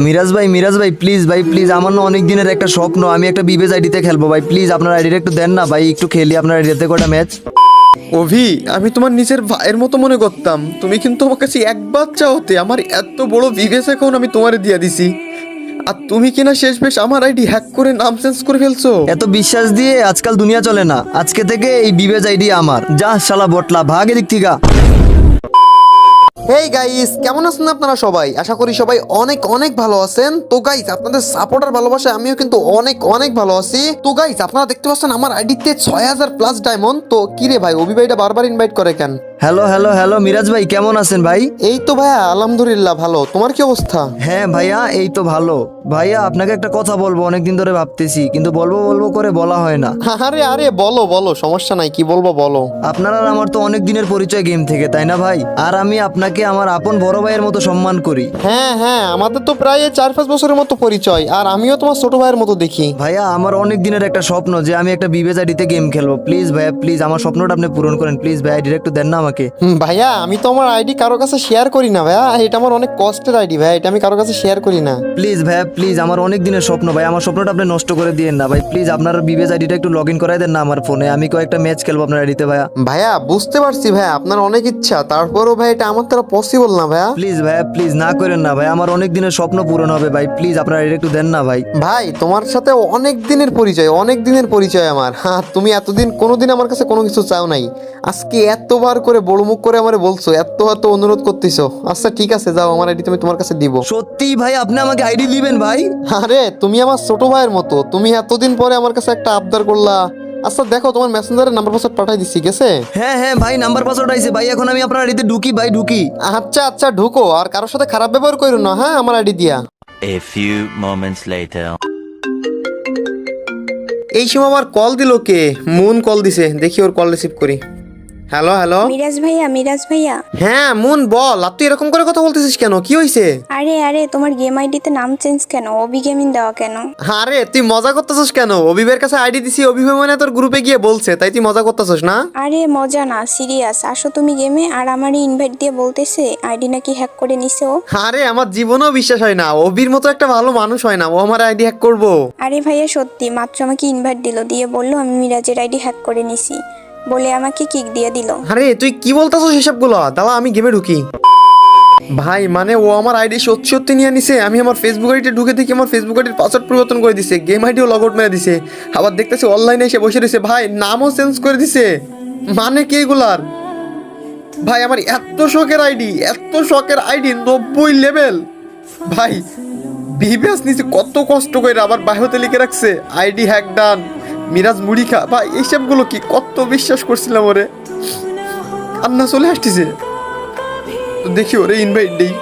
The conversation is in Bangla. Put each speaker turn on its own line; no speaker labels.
মিরাজ ভাই প্লিজ ভাই প্লিজ, আমার না অনেক দিনের একটা স্বপ্ন, আমি একটা বিবেজ আইডিতে খেলবো ভাই, প্লিজ আপনার আইডিটা একটু দেন না ভাই, একটু খেলি আপনার আইডিতে কটা ম্যাচ।
অভি, আমি তোমার নিজের ভাইয়ের মতো মনে করতাম, তুমি কিন্তু আমার কাছে একবার চাওতে আমার এত বড় বিবেচ অ্যাকাউন্ট আমি তোমারে দিয়ে দিছি, আর তুমি কিনা শেষ বেশ আমার আইডি হ্যাক করে নাম চেঞ্জ করে ফেলছো।
এত বিশ্বাস দিয়ে আজকাল দুনিয়া চলে না, আজকে থেকে এই বিবেজ আইডি আমার, যা শালা বটলা ভাগ এদিক থেকে।
হেই গাইস, কেমন আছেন আপনারা সবাই? আশা করি সবাই অনেক অনেক ভালো আছেন। তো গাইস, আপনাদের সাপোর্ট আর ভালোবাসায় আমিও কিন্তু অনেক অনেক ভালো আছি। তো গাইস, আপনারা দেখতে পাচ্ছেন আমার আইডিতে 6000 প্লাস ডায়মন্ড। তো কি রে ভাই, অভি ভাইটা বারবার ইনভাইট করে কেন?
হ্যালো হ্যালো হ্যালো মিরাজ ভাই, কেমন আছেন ভাই?
এই তো ভাইয়া, আলহামদুলিল্লাহ ভালো। তোমার কি অবস্থা?
হ্যাঁ ভাইয়া, এই তো ভালো। ভাইয়া আপনাকে একটা কথা বলবো, অনেকদিন ধরে ভাবতেছি, কিন্তু বলবো বলবো করে বলা হয় না।
আরে আরে বলো বলো, সমস্যা নাই, কি বলবো বলো।
আপনার আর আমার তো অনেক দিনের পরিচয় গেম থেকে, তাই না ভাই? আর আমি আপনাকে আমার আপন বড় ভাইয়ের মতো সম্মান করি।
হ্যাঁ হ্যাঁ, আমাদের তো প্রায় 4-5 বছরের মতো পরিচয়, আর আমিও তোমার ছোট ভাইয়ের মতো দেখি।
ভাইয়া আমার অনেক দিনের একটা স্বপ্ন যে আমি একটা বিবেজ আইডিতে গেম খেলবো, প্লিজ ভাইয়া প্লিজ আমার স্বপ্নটা আপনি পূরণ করেন, প্লিজ ভাইয়া আইডিটা একটু দেন না আমাকে।
ভাইয়া, আমি তো আমার আইডি কারো কাছে শেয়ার করি না ভাইয়া, এটা আমার অনেক কষ্টের আইডি ভাইয়া, এটা আমি কারো কাছে শেয়ার করি না।
প্লিজ ভাইয়া প্লিজ, আমার অনেক দিনের স্বপ্ন ভাই, আমার স্বপ্নটা আপনি নষ্ট করে দিয়েন না ভাই, প্লিজ আপনার বিবেজ আইডিটা একটু লগ ইন করাই দেন না আমার ফোনে, আমি কয়েকটা ম্যাচ খেলবো আপনার আইডিতে ভাইয়া।
ভাইয়া বুঝতে পারছি ভাইয়া, আপনার অনেক ইচ্ছা, তারপরেও ভাই এটা আমার দ্বারা পসিবল না ভাইয়া।
প্লিজ ভাইয়া প্লিজ না করেন না ভাই, আমার অনেক দিনের স্বপ্ন পূরণ হবে ভাই, প্লিজ আপনার আইডিটা একটু দেন না ভাই।
ভাই, তোমার সাথে অনেক দিনের পরিচয়, অনেক দিনের পরিচয় আমার। হ্যাঁ, তুমি এতদিন কোনোদিন আমার কাছে কোনো কিছু চাও নাই, আজকে এতবার করে বড় মুখ করে আমারে বলছো, এত এত অনুরোধ করতেছো। আচ্ছা ঠিক আছে, যাও, আমার আইডি তুমি তোমার কাছে দিব।
সত্যি ভাই আপনি আমাকে আইডি দিবেন ভাই?
আরে তুমি আমার ছোট ভাইয়ের মতো, তুমি এতদিন পরে আমার কাছে একটা আবদার করলা। আচ্ছা দেখো, তোমার মেসেঞ্জারে নাম্বার পাসওয়ার্ড পাঠাই দিচ্ছি, গেছে?
হ্যাঁ হ্যাঁ ভাই, নাম্বার পাসওয়ার্ড আইছে ভাই, এখন আমি আপনার আইডিতে ঢুকি ভাই, ঢুকি।
আচ্ছা আচ্ছা, ঢুকো, আর কারোর সাথে খারাপ ব্যবহার করো না, হ্যাঁ, আমার আইডি দিয়া।
A few moments later.
এই সময় আমার কল দিল কে? মুন কল দিছে, দেখি ওর কল রিসিভ করি। Hello hello.
মিরাজ ভাইয়া।
হ্যাঁ মুন বল, আর তুই এরকম করে কথা বলতেছিস কেন, কি হয়েছে?
আরে তোমার গেম আইডিতে নাম চেঞ্জ কেন? অবি গেমিং দেওয়া কেন?
আরে তুই মজা করতেছিস কেন? অভিবের কাছে আইডি দিছি, অভিবে মানে তোর গ্রুপে গিয়ে বলছে, তাই তুই মজা করতেছিস না?
আরে মজা না, সিরিয়াস। আসো তুমি গেমে, আর আমারই ইনভাইট দিয়ে বলতেছে আইডি নাকি হ্যাক করে নিছে ও।
আরে আমার জীবনেও বিশ্বাস হয় না, অভির মতো একটা ভালো মানুষ হয় না, ও আমার আইডি হ্যাক করবো।
আরে ভাইয়া সত্যি, মাত্র আমাকে ইনভাইট দিল, দিয়ে বললো আমি মিরাজের আইডি হ্যাক করে নিছি, বলে আমাকে কিক দিয়ে দিল।
আরে তুই কি বলতেছিস এসবগুলো? দাঁড়া আমি গেমে ঢুকি। ভাই মানে ও আমার আইডি সত্যি সত্যি নিয়ে নিছে। আমি আমার ফেসবুক আইডিতে ঢুকে দেখি আমার ফেসবুক আইডির পাসওয়ার্ড পরিবর্তন করে দিছে, গেম আইডিও লগ আউট মেরে দিছে, আবার দেখতেছি অনলাইনে এসে বসে রয়েছে, ভাই নামও চেঞ্জ করে দিছে। মানে কি এগুলার? ভাই আমার এত শখের আইডি, এত শখের আইডি 90 লেভেল। ভাই বিবেস নিচে কত কষ্ট করে আবার বায়োতে লিখে রাখছে আইডি হ্যাক ডান, মিরাজ মুড়ি খা। ভাই এইসবগুলো কি, কত বিশ্বাস করছিলাম ওরে, কান্না চলে আসতেছে। তো দেখি ওরে ইনভাইট দেই।